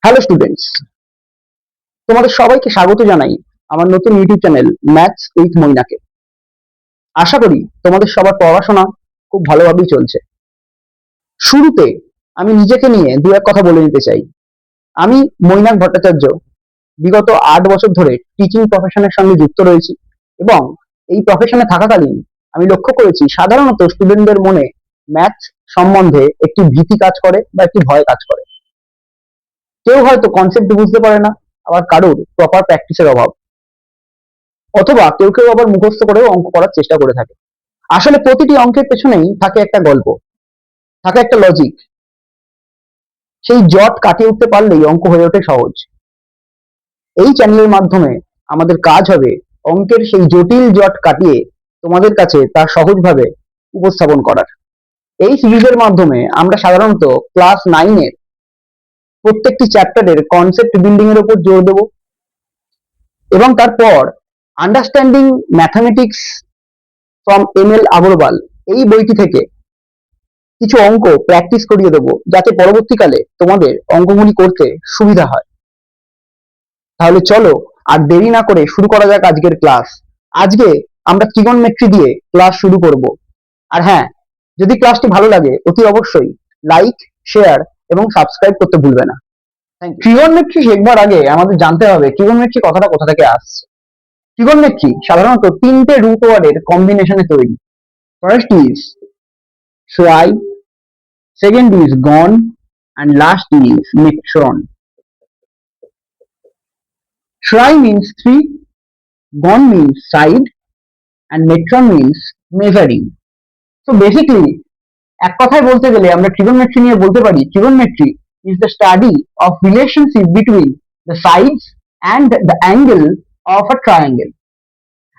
Hello students, তোমাদের সবাইকে স্বাগত জানাই আমার নতুন ইউটিউব চ্যানেল ম্যাথস উইথ মৈনাকে। আশা করি তোমাদের সবার পড়াশোনা খুব ভালোভাবেই চলছে। শুরুতে আমি নিজেকে নিয়ে দু এক কথা বলে নিতে চাই। আমি মৈনাক ভট্টাচার্য বিগত 8 বছর ধরে টিচিং প্রফেশনের সঙ্গে যুক্ত রয়েছি এবং এই প্রফেশনে থাকাকালীন আমি লক্ষ্য করেছি সাধারণত স্টুডেন্টদের মনে ম্যাথস সম্বন্ধে একটি ভীতি কাজ করে বা একটি ভয় কাজ করে। কেউ হয়তো কনসেপ্ট বুঝতে পারে না, আবার কারোর প্রপার প্র্যাকটিসের অভাব, অথবা কেউ কেউ আবার মুখস্থ করেও অঙ্ক করার চেষ্টা করে থাকে। আসলে প্রতিটি অঙ্কের পেছনেই থাকে একটা গল্প, থাকে একটা লজিক। সেই জট কাটিয়ে উঠতে পারলেই অঙ্ক হয়ে ওঠে সহজ। এই চ্যানেলের মাধ্যমে আমাদের কাজ হবে অঙ্কের সেই জটিল জট কাটিয়ে তোমাদের কাছে তা সহজভাবে উপস্থাপন করার। এই সিরিজের মাধ্যমে আমরা সাধারণত ক্লাস 9-এর প্রত্যেকটি চ্যাপ্টারের কনসেপ্ট বিল্ডিং এর উপর জোর দেব এবং তারপর understanding mathematics from ML. Agarwal এই বইটি থেকে কিছু অঙ্ক প্র্যাকটিস করিয়ে দেবো, যাতে পরবর্তীকালে তোমাদের অঙ্কগুলি করতে সুবিধা হয়। তাহলে চলো আর দেরি না করে শুরু করা যাক আজকের ক্লাস। আজকে আমরা ত্রিগোণমিতি দিয়ে ক্লাস শুরু করব। আর হ্যাঁ, যদি ক্লাসটি ভালো লাগে অতি অবশ্যই লাইক, শেয়ার এবং সাবস্ক্রাইব করতে ভুলবে না। ত্রিগোণমিতি শেখবার আগে আমাদের জানতে হবে ত্রিগোণমিতি কথাটা কোথা থেকে আসছে। ত্রিগোণমিতি সাধারণত তিনটে রুট ওয়ার্ডের কম্বিনেশনে তৈরি। First is try, second is gone, and last is metron. Try means 3, gone means side, and metron means measuring. So basically এক কথায় বলতে গেলে আমরা trigonometry নিয়ে বলতে পারি trigonometry is the study of relationship between the sides and the angle of a triangle.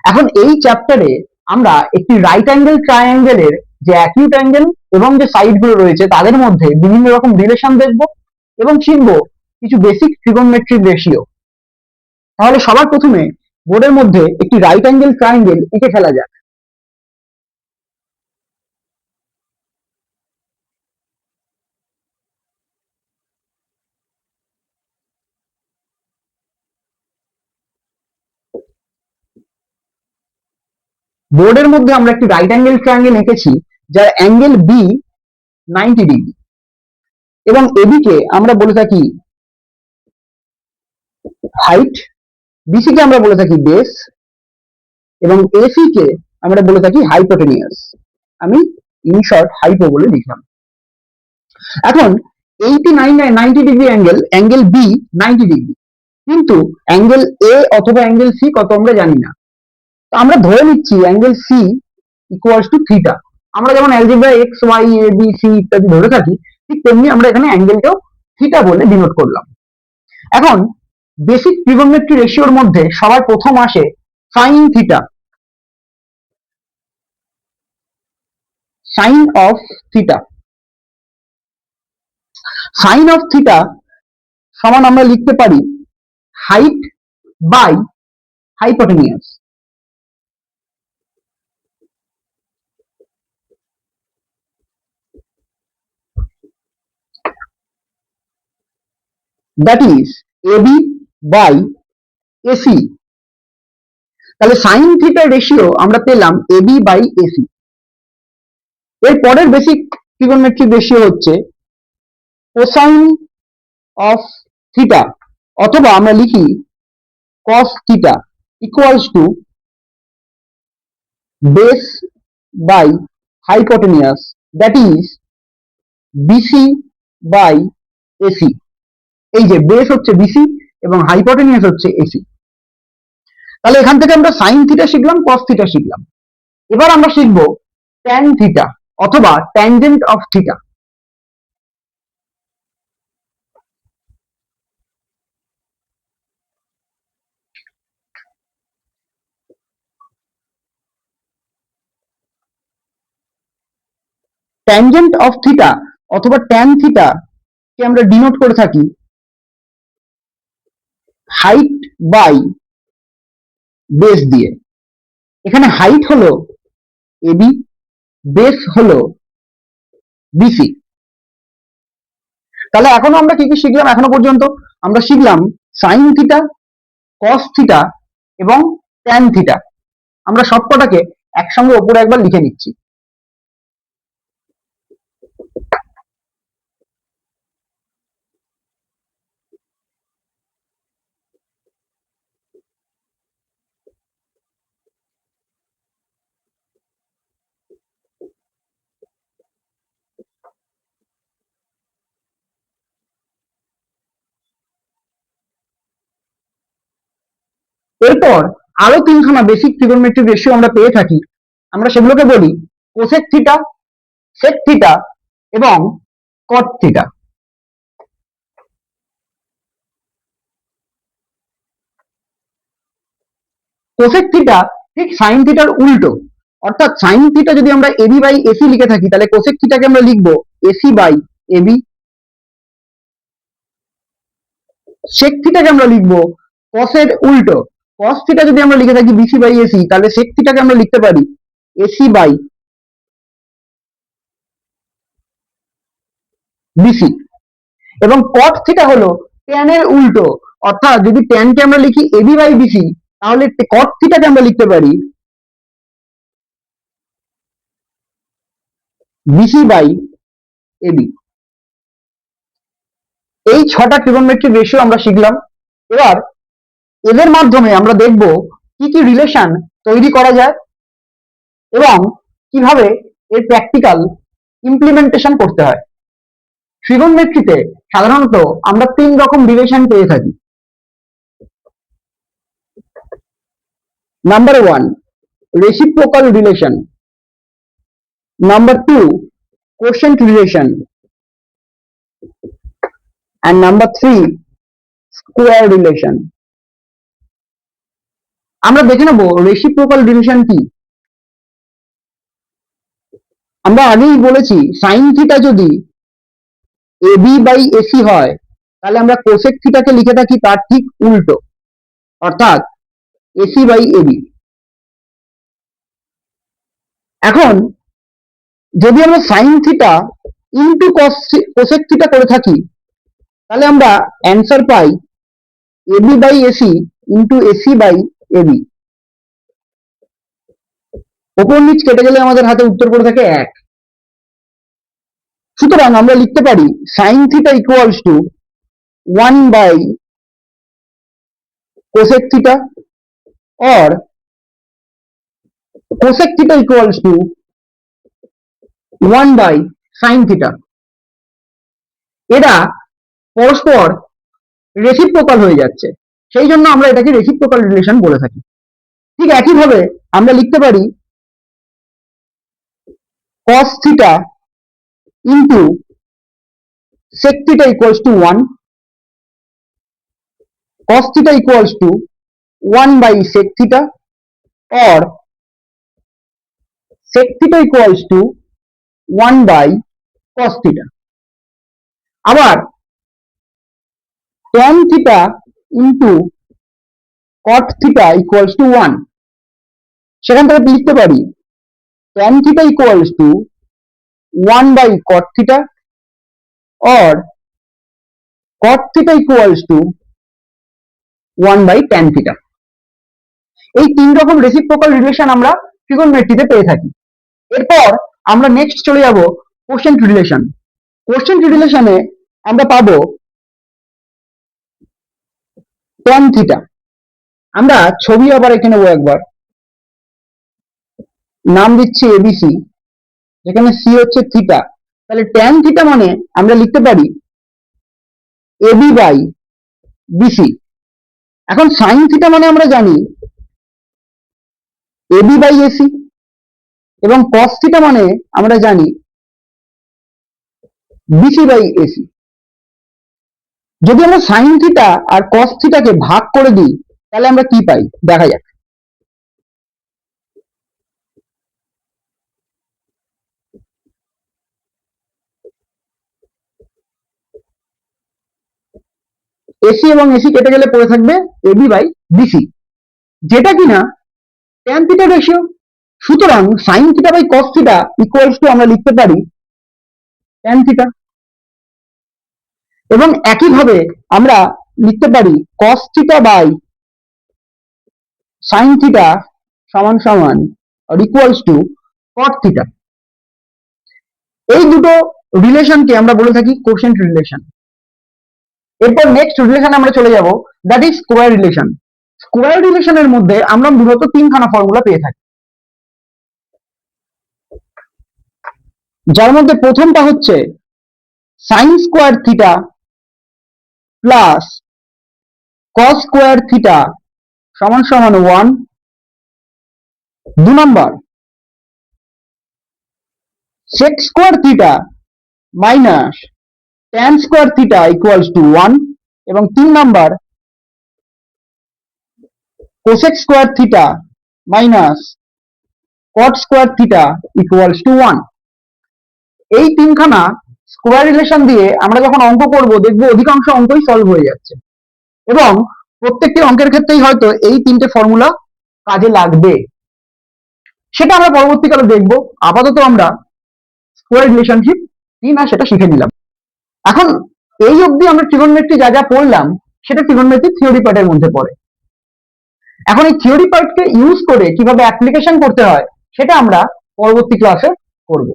এখন এই চ্যাপ্টারে আমরা একটি রাইট অ্যাঙ্গেল ট্রায়াঙ্গেলের যে অ্যাকিউট অ্যাঙ্গেল এবং যে সাইড গুলো রয়েছে তাদের মধ্যে বিভিন্ন রকম রিলেশন দেখব এবং শিখব কিছু বেসিক ট্রিগোনোমেট্রিক রেশিও। তাহলে সবার প্রথমে বোর্ডের মধ্যে একটি রাইট অ্যাঙ্গেল ট্রায়াঙ্গেল এঁকে ফেলা যাক। বোর্ডের মধ্যে আমরা একটি রাইট অ্যাঙ্গেল ট্রায়াঙ্গেল এঁকেছি যার অ্যাঙ্গেল বি 90 ডিগ্রি এবং এবি কে আমরা বলে থাকি হাইট, বিসি কে আমরা বলে থাকি বেস এবং এসি কে আমরা বলে থাকি হাইপোটেনিয়াস। আমি ইন শর্ট হাইপো বলে লিখলাম। এখন 90 ডিগ্রি অ্যাঙ্গেল বি 90 ডিগ্রি, কিন্তু অ্যাঙ্গেল এ অথবা অ্যাঙ্গেল সি কত আমরা জানি না। তো আমরা ধরে নিচ্ছি angle C equals to theta. আমরা যেমন algebra X Y A B C ইত্যাদি ধরে থাকি, ঠিক তেমনি আমরা এখানে অ্যাঙ্গেলটাও থিটা বলে ডিনোট করলাম। এখন বেসিক ট্রিগোনোমেট্রি রেশিওর মধ্যে সবার প্রথম আসে sine theta. Sine of theta, sine of theta সমান আমরা লিখতে পারি height by hypotenuse. that is AB by AC। তাহলে সাইন থিটা রেশিও আমরা পেলাম AB বাই AC। এর পরের বেসিক ট্রিগোনোমেট্রিক রেশিও হচ্ছে কোসাইন অফ থিটা, অথবা আমরা লিখি cos theta equals to base by hypotenuse, that is BC by AC। এই যে বেস হচ্ছে বিসি এবং হাইপোটেনিয়াস হচ্ছে এসি। তাহলে এখান থেকে আমরা সাইন থিটা শিখলাম, কস থিটা শিখলাম। এবার আমরা শিখবো ট্যান থিটা অথবা tangent of theta. Tangent of theta অথবা ট্যান থিটা কে আমরা ডিনোট করে থাকি হাইট বাই বেস দিয়ে। এখানে হাইট হলো এবি, বেস হলো বিসি। তাহলে এখনো আমরা কি কি শিখলাম এখনো পর্যন্ত? আমরা শিখলাম সাইন থিটা, কস থিটা এবং ট্যান থিটা। আমরা সবকটাকে একসঙ্গে ওপরে একবার লিখে নিচ্ছি। এরপর আরো তিনখানা বেসিক ট্রিগোনোমেট্রিক রেশিও আমরা পেয়ে থাকি। আমরা সেগুলোকে বলি কোসেক থিটা, সেক থিটা এবং কট থিটা। কোসেক থিটা ঠিক সাইন থিটার উল্টো, অর্থাৎ সাইন থিটা যদি আমরা এবি বাই এসি লিখে থাকি, তাহলে কোসেক থিটাকে আমরা লিখবো এসি বাই এবি। সেক থিটাকে আমরা লিখবো কসের উল্টো, কস থিটা যদি আমরা লিখে থাকি বিসি বাই এসি, তাহলে সেক থিটাকে আমরা লিখতে পারি এসি বাই বিসি। এবং কট থিটা হলো ট্যান এর উল্টো, অর্থাৎ যদি ট্যানকে আমরা লিখি এবি বাই বিসি, তাহলে কট থিটাকে আমরা লিখতে পারি বিসি বাই এবি। এই 6টা ট্রিগোনোমেট্রিক রেশিও আমরা শিখলাম। এবার এদের মাধ্যমে আমরা দেখব কি কি রিলেশন তৈরি করা যায় এবং কিভাবে এর প্র্যাকটিক্যাল ইমপ্লিমেন্টেশন করতে হয়। ট্রিগোনোমেট্রিতে সাধারণত আমরা 3 রকম রিলেশন পেয়ে থাকি। Number 1, reciprocal relation. Number 2, quotient relation. and number 3, square relation. আমরা দেখে নেব রেসিপ্রোকাল রিলেশন কি। আমরা আগেই বলেছি সাইন থিটা যদি এবি বাই এসি হয়, তাহলে আমরা কোসেক থিটাকে লিখে থাকি তার ঠিক উল্টো, অর্থাৎ এসি বাই এবি। এখন যদি আমরা sine theta into cosec theta করে থাকি, তাহলে আমরা অ্যান্সার পাই AB by AC into AC by AB. ওপর নিচ কেটে গেলে আমাদের হাতে উত্তর পড়ে থাকে 1। সুতরাং আমরা লিখতে পারি sine theta equals to 1 by cosec theta, or cosec theta equals to 1 by sin theta। এরা পরস্পর রেসিপ্রোকাল হয়ে যাচ্ছে, সেই জন্য আমরা এটাকে রেসিপ্রোকাল রিলেশন বলে থাকি। ঠিক একইভাবে আমরা লিখতে পারি cos theta into sec theta equals to 1, cos theta equals to 1 by sec theta, or sec theta equals to 1 by cos theta। আবার tan theta into cot theta equals to 1, সেখান থেকে লিখতে পারি tan theta equals to 1 by cot theta, or cot theta equals to 1 by tan theta। এই 3 রকম reciprocal relation আমরা ট্রিগোনোমেট্রিতে পেয়ে থাকি। এরপর আমরা নেক্সট চলে যাব কোশেন্ট রিলেশন। কোশেন্ট রিলেশনে আমরা পাবো tan থিটা। আমরা ছবি আবার এখানে নেবো, একবার নাম দিচ্ছি এবিসি, যেখানে সি হচ্ছে থিটা। তাহলে tan থিটা মানে আমরা লিখতে পারি এবি বাই বিসি। এখন সাইন থিটা মানে আমরা জানি এবি বাই এসি, এবং কস থিটা মানে আমরা জানি বিসি বাই এসি। যদি আমরা সাইন থিটা আর কস থিটাকে ভাগ করে দিই, তাহলে আমরা কি পাই দেখা যাক। এসি এবং এসি কেটে গেলে পড়ে থাকবে এবি বাই বিসি, যেটা কিনা tan থিটা রেশিও। সুতরাং sine theta by cos theta equals to আমরা লিখতে পারি tan থিটা। এবং একইভাবে আমরা লিখতে পারি cos theta by sin theta সমান সমান or equals to cot theta. এই দুটো রিলেশনকে আমরা বলে থাকি কোশেন্ট রিলেশন। এরপর নেক্সট রিলেশনে আমরা চলে যাব, that is square relation. Square রিলেশনের মধ্যে আমরা মূলত তিনখানা ফর্মুলা পেয়ে থাকি, যার মধ্যে প্রথমটা হচ্ছে sine square theta plus cos square theta সমান সমান 1। 2 number sec square theta minus tan square theta equals to 1। এবং 3 number cosec square theta minus cot square theta equals to 1। এই তিনখানা স্কোয়ার রিলেশন দিয়ে আমরা যখন অঙ্ক করব দেখবো অধিকাংশ অঙ্কই সলভ হয়ে যাচ্ছে, এবং প্রত্যেকটি অঙ্কের ক্ষেত্রেই হয়তো এই তিনটে ফর্মুলা কাজে লাগবে, সেটা আমরা পরবর্তীকালে দেখব। আপাতত আমরা স্কোয়ার রিলেশনশিপ কি না সেটা শিখে নিলাম। এখন এই অবধি আমরা ট্রিগোনোমেট্রি যা যা পড়লাম সেটা ট্রিগোনোমেট্রি থিওরি পার্টের মধ্যে পড়ে। এখন এই থিওরি পার্টকে ইউজ করে কিভাবে অ্যাপ্লিকেশন করতে হয় সেটা আমরা পরবর্তী ক্লাসে করব।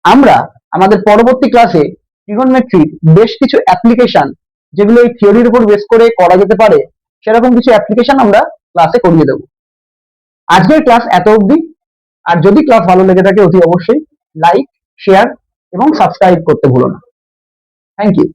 আমরা আমাদের পরবর্তী ক্লাসে ট্রিগোনোমেট্রির বেশ কিছু অ্যাপ্লিকেশন, যেগুলো এই থিওরির উপর বেস করে করা যেতে পারে, সেরকম কিছু অ্যাপ্লিকেশন আমরা ক্লাসে করিয়ে দেব। আজকের ক্লাস এত অবধি। আর যদি ক্লাস ভালো লেগে থাকে অতি অবশ্যই লাইক, শেয়ার এবং সাবস্ক্রাইব করতে ভুলো না। Thank you.